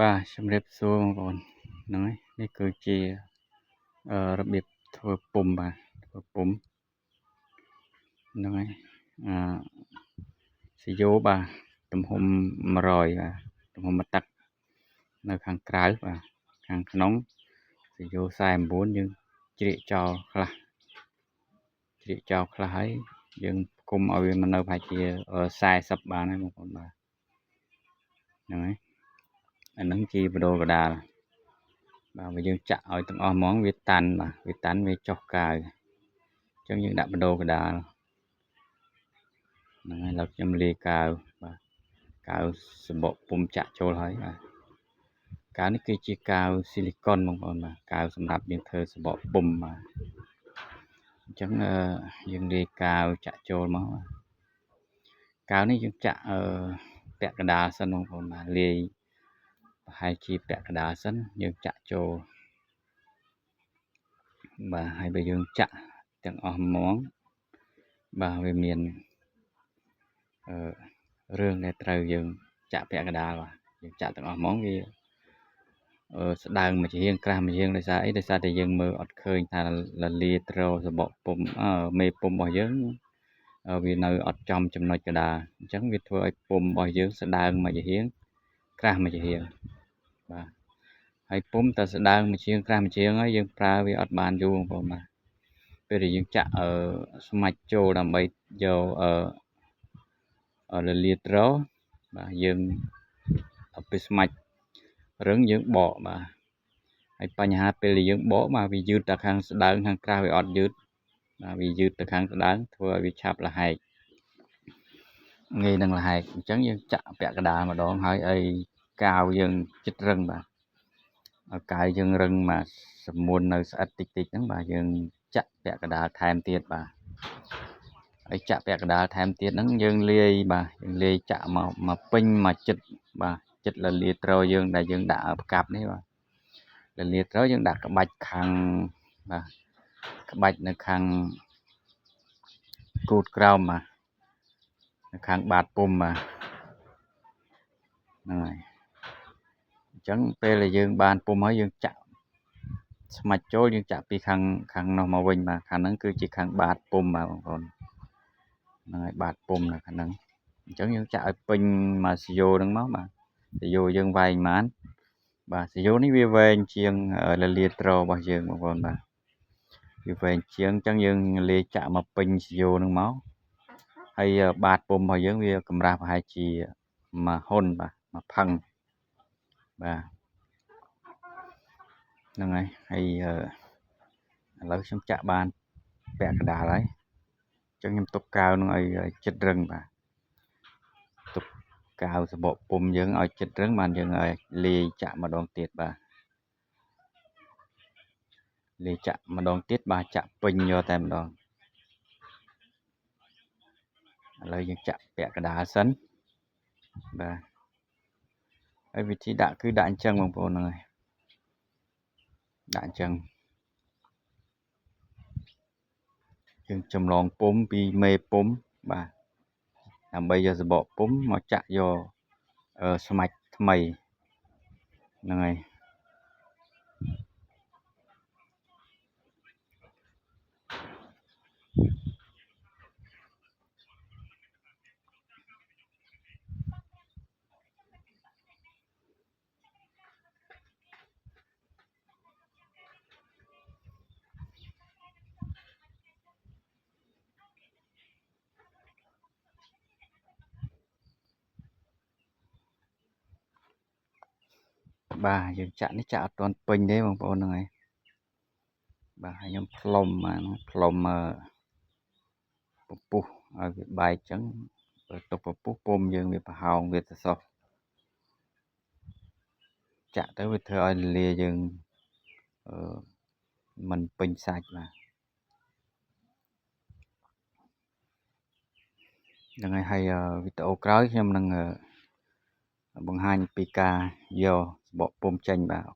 បាទជំរាបសួរបងប្អូនហ្នឹងហើយនេះគឺជារបៀបធ្វើពុម្ពបាទធ្វើពុម្ពហ្នឹងហើយស៊ីយ៉ូបាទទំហំ100បាទទំហំ1 តឹកនៅខាងក្រៅបាទខាងក្នុងស៊ីយ៉ូ49យើងជ្រៀកចោលខ្លះហើយយើងគុំឲ្យវាមកនៅប្រហែលជា40បានហើយបងប្អូនបាទហ្នឹងហើយអាហ្នឹងជាបដូរកដាលបាទបើយើងចាក់ឲ្យទាំងអស់ហ្មងវាតាន់បាទវាចុះកាវអញ្ចឹងយើងដាក់បដូរកដាលហ្នឹងហើយឡើយខ្ញុំលាយកាវបាទកាវសំបកពុម្ពចាក់ចូលហើយបាទកាវនេះគឺជាកាវស៊ីលីកុនបងប្អូនបាទកាវសម្រាប់យើងធ្វើសំបកពុម្ពបាទអញ្ចឹងយើងលាយកាវចាក់ចូលមកកាវនេះយើងចាក់ពាក់កណ្ដាលសិនបងប្អូនបាទលាយប្រហែលជាពាក់កណ្ដាលសិនយើងចាក់ចូលបាទហើយបើយើងចាក់ទាំងអស់ហ្មងបាទវាមានរឿងដែលត្រូវយើងចាក់ពាក់កណ្ដាលបាទយើងចាក់ទាំងអស់ហ្មងវាស្ដើងមួយជាងក្រាស់មួយជាងដោយសារអីដោយសារតែយើងមើលអត់ឃើញថាលលាត្រូសបកពុម្ពមេពុម្ពរបស់យើងវានៅអត់ចំចំណុចកណ្ដាលអញ្ចឹងវាធ្វើឲ្យពុម្ពរបស់យើងស្ដើងមួយជាងក្រាស់មួយជាងបាទហើយពុម្ពតែស្ដើងមួយជាងក្រាស់មួយជាងហើយយើងប្រើវាអត់បានយូរបងប្អូនបាទពេលដែលយើងចាក់ស្មាច់ចូលដើម្បីយកលលាត្រូបាទយើងដល់ពេលស្មាច់រឹងយើងបកបាទហើយបញ្ហាពេលដែលយើងបកបាទវាយឺតតែខាងស្ដើងខាងក្រៅវាអត់យឺតបាទវាយឺតទៅខាងស្ដើងធ្វើឲ្យវាឆាប់លហែកងាយនឹងលហែកអញ្ចឹងយើងចាក់ពាក់កណ្ដាលម្ដងហើយឲ្យកាវយើងចិត្តរឹងបាទឲ្យកាវយើងរឹងបាទសម្មួននៅស្អិតតិចហ្នឹងបាទយើងចាក់ពាក់កណ្ដាលថែមទៀតបាទហើយចាក់ពាក់កណ្ដាលថែមទៀតហ្នឹងយើងលាយបាទយើងលាយចាក់មកពេញមកចិត្តបាទចិត្តលលាត្រូយើងដែលយើងដាក់ផ្កាប់នេះបាទលលាត្រូយើងដាក់ក្បាច់ខាងបាទក្បាច់នៅខាងគូតក្រោមបាទនៅខាងបាតពុម្ពបាទហ្នឹងហើយអញ្ចឹងពេលដែលយើងបានពុម្ពហើយយើងចាក់ស្មាច់ចូលយើងចាក់ពីខាងនោះមកវិញបាទខាងហ្នឹងគឺជាខាងបាតពុម្ពបាទបងប្អូនហ្នឹងហើយបាតពុម្ពនៅខាងហ្នឹងអញ្ចឹងយើងចាក់ឲ្យពេញមកស៊ីយ៉ូហ្នឹងមកបាទស៊ីយ៉ូយើងវែងប៉ុន្មានបាទស៊ីយ៉ូនេះវាវែងជាងលលាត្រូរបស់យើងបងប្អូនបាទវាវែងជាងអញ្ចឹងយើងលាយចាក់មកពេញស៊ីយ៉ូហ្នឹងមកហើយបាតពុម្ពរបស់យើងវាកម្រាស់ប្រហែលជាមួយហ៊ុនបាទមួយផឹងបាទហ្នឹងហើយឥឡូវខ្ញុំចាក់បានពាក់កណ្ដាលហើយអញ្ចឹងខ្ញុំទុកកាវនឹងឲ្យចិត្តរឹងបាទទុកកាវសំបកពុម្ពយើងឲ្យចិត្តរឹងបានយើងឲ្យលាយចាក់ម្ដងទៀតបាទលាយចាក់ម្ដងទៀតបាទចាក់ពេញយកតែម្ដងឥឡូវយើងចាក់ពាក់កណ្ដាលសិនបាទហើយវិធីដាក់គឺដាក់អញ្ចឹងបងប្អូនហ្នឹងហើយដាក់អញ្ចឹងយើងចម្លងពុម្ពពីមេពុម្ពបាទដើម្បីយកសំបកពុម្ពមកចាក់យកស្មាច់ថ្មីហ្នឹងហើយបាទយើងចាក់នេះចាក់អត់ទាន់ពេញទេបងប្អូនហ្នឹងហើយបាទហើយខ្ញុំផ្លុំពពុះឲ្យវាបែកចឹងបើទុកពពុះពុម្ពយើងវាប្រហោងវាសសោះចាក់ទៅវាធ្វើឲ្យលលាយើងមិនពេញសាច់បាទហ្នឹងហើយវីដេអូក្រោយខ្ញុំនឹងបង្ហាញពីការយកសំបកពុម្ពចេញបាទ